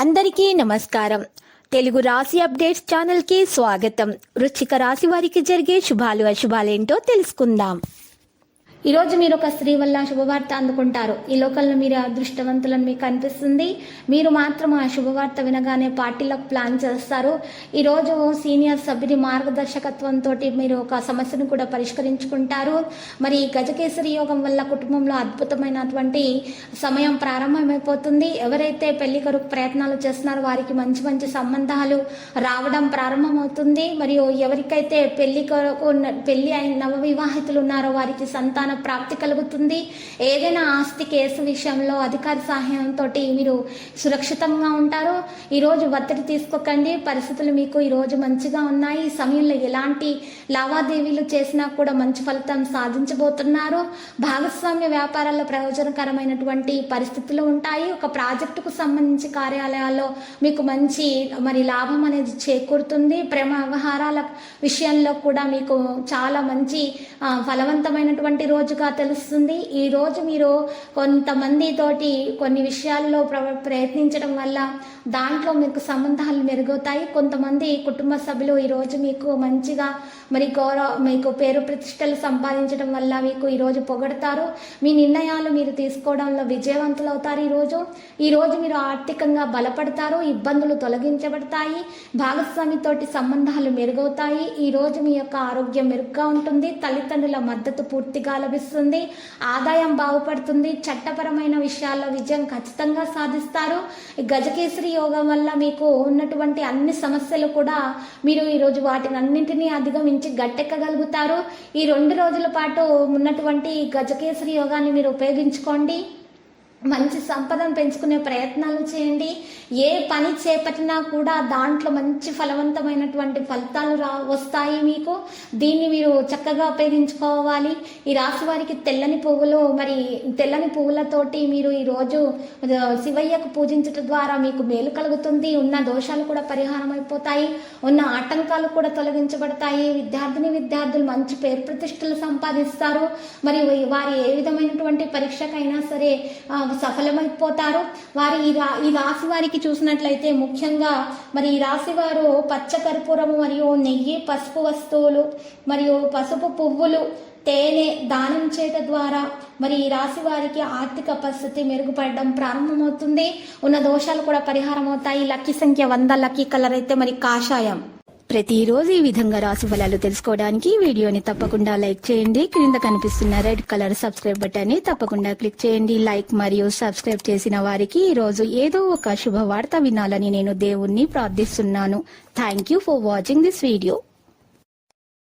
అందరికీ నమస్కారం. తెలుగు రాశి అప్డేట్స్ ఛానల్ కి స్వాగతం. వృశ్చిక రాశి వారికి జరిగే శుభాలు అశుభాలేంటో తెలుసుకుందాం. ఈ రోజు మీరు ఒక స్త్రీ వల్ల శుభవార్త అందుకుంటారు. ఈ లోకంలో మీరు అదృష్టవంతులను మీకు అనిపిస్తుంది. మీరు మాత్రం ఆ శుభవార్త వినగానే పార్టీలకు ప్లాన్ చేస్తారు. ఈ రోజు సీనియర్ సభ్యుని మార్గదర్శకత్వంతో మీరు ఒక సమస్యను కూడా పరిష్కరించుకుంటారు. మరి గజకేసరి యోగం వల్ల కుటుంబంలో అద్భుతమైనటువంటి సమయం ప్రారంభమైపోతుంది. ఎవరైతే పెళ్లి కొరకు ప్రయత్నాలు చేస్తున్నారో వారికి మంచి మంచి సంబంధాలు రావడం ప్రారంభమవుతుంది. మరియు ఎవరికైతే పెళ్లి అయిన నవ వివాహితులు ఉన్నారో వారికి సంతాన ప్రాప్తి కలుగుతుంది. ఏదైనా ఆస్తి కేసు విషయంలో అధికారి సహాయంతో మీరు సురక్షితంగా ఉంటారు. ఈరోజు ఒత్తిడి తీసుకోకండి. పరిస్థితులు మీకు ఈరోజు మంచిగా ఉన్నాయి. ఈ సమయంలో ఎలాంటి లావాదేవీలు చేసినా కూడా మంచి ఫలితం సాధించబోతున్నారు. భాగస్వామ్య వ్యాపారాల్లో ప్రయోజనకరమైనటువంటి పరిస్థితులు ఉంటాయి. ఒక ప్రాజెక్టుకు సంబంధించి కార్యాలయాల్లో మీకు మంచి లాభం అనేది చేకూరుతుంది. ప్రేమ వ్యవహారాల విషయంలో కూడా మీకు చాలా మంచి ఫలవంతమైనటువంటి రోజుగా తెలుస్తుంది. ఈ రోజు మీరు కొంతమంది తోటి కొన్ని విషయాల్లో ప్రయత్నించడం వల్ల దాంట్లో మీకు సంబంధాలు మెరుగవుతాయి. కొంతమంది కుటుంబ సభ్యులు ఈరోజు మీకు మంచిగా మీకు పేరు ప్రతిష్టలు సంపాదించడం వల్ల మీకు ఈరోజు పొగడతారు. మీ నిర్ణయాలు మీరు తీసుకోవడంలో విజయవంతులు అవుతారు. ఈరోజు మీరు ఆర్థికంగా బలపడతారు. ఇబ్బందులు తొలగించబడతాయి. భాగస్వామితోటి సంబంధాలు మెరుగవుతాయి. ఈరోజు మీ యొక్క ఆరోగ్యం మెరుగ్గా ఉంటుంది. తల్లిదండ్రుల మద్దతు పూర్తిగా లభిస్తుంది. ఆదాయం బాగుపడుతుంది. చట్టపరమైన విషయాల్లో విజయం ఖచ్చితంగా సాధిస్తారు. గజకేసరి యోగం వల్ల మీకు ఉన్నటువంటి అన్ని సమస్యలు కూడా మీరు ఈరోజు వాటిని అన్నింటినీ అధిగమించి గట్టెక్కగలుగుతారు. ఈ 2 రోజుల పాటు ఉన్నటువంటి గజకేసరి యోగాన్ని మీరు ఉపయోగించుకోండి. మంచి సంపదను పెంచుకునే ప్రయత్నాలు చేయండి. ఏ పని చేపట్టినా కూడా దాంట్లో మంచి ఫలవంతమైనటువంటి ఫలితాలు వస్తాయి మీకు. దీన్ని మీరు చక్కగా ఉపయోగించుకోవాలి. ఈ రాశి వారికి తెల్లని పువ్వులతోటి మీరు ఈరోజు శివయ్యకు పూజించడం ద్వారా మీకు మేలు కలుగుతుంది. ఉన్న దోషాలు కూడా పరిహారం అయిపోతాయి. ఉన్న ఆటంకాలు కూడా తొలగించబడతాయి. విద్యార్థులు మంచి పేరు ప్రతిష్టలు సంపాదిస్తారు. మరియు వారి ఏ విధమైనటువంటి పరీక్షకైనా సరే సఫలమైపోతారు. ఈ రాశి వారికి చూసినట్లయితే ముఖ్యంగా ఈ రాశి వారు పచ్చ కర్పూరము మరియు నెయ్యి, పసుపు వస్తువులు మరియు పసుపు పువ్వులు, తేనె దానం చేయడం ద్వారా ఈ రాశి వారికి ఆర్థిక పరిస్థితి మెరుగుపడడం ప్రారంభమవుతుంది. ఉన్న దోషాలు కూడా పరిహారం అవుతాయి. లక్కీ సంఖ్య 100, లక్కీ కలర్ అయితే కాషాయం. ప్రతిరోజు ఈ విధంగా రాశి ఫలాలు తెలుసుకోవడానికి వీడియోని తప్పకుండా లైక్ చేయండి. క్రింద కనిపిస్తున్న రెడ్ కలర్ సబ్స్క్రైబ్ బటన్ ని తప్పకుండా క్లిక్ చేయండి. లైక్ మరియు సబ్స్క్రైబ్ చేసిన వారికి ఈ రోజు ఏదో ఒక శుభవార్త వినాలని నేను దేవుణ్ణి ప్రార్థిస్తున్నాను. Thank you for watching this video.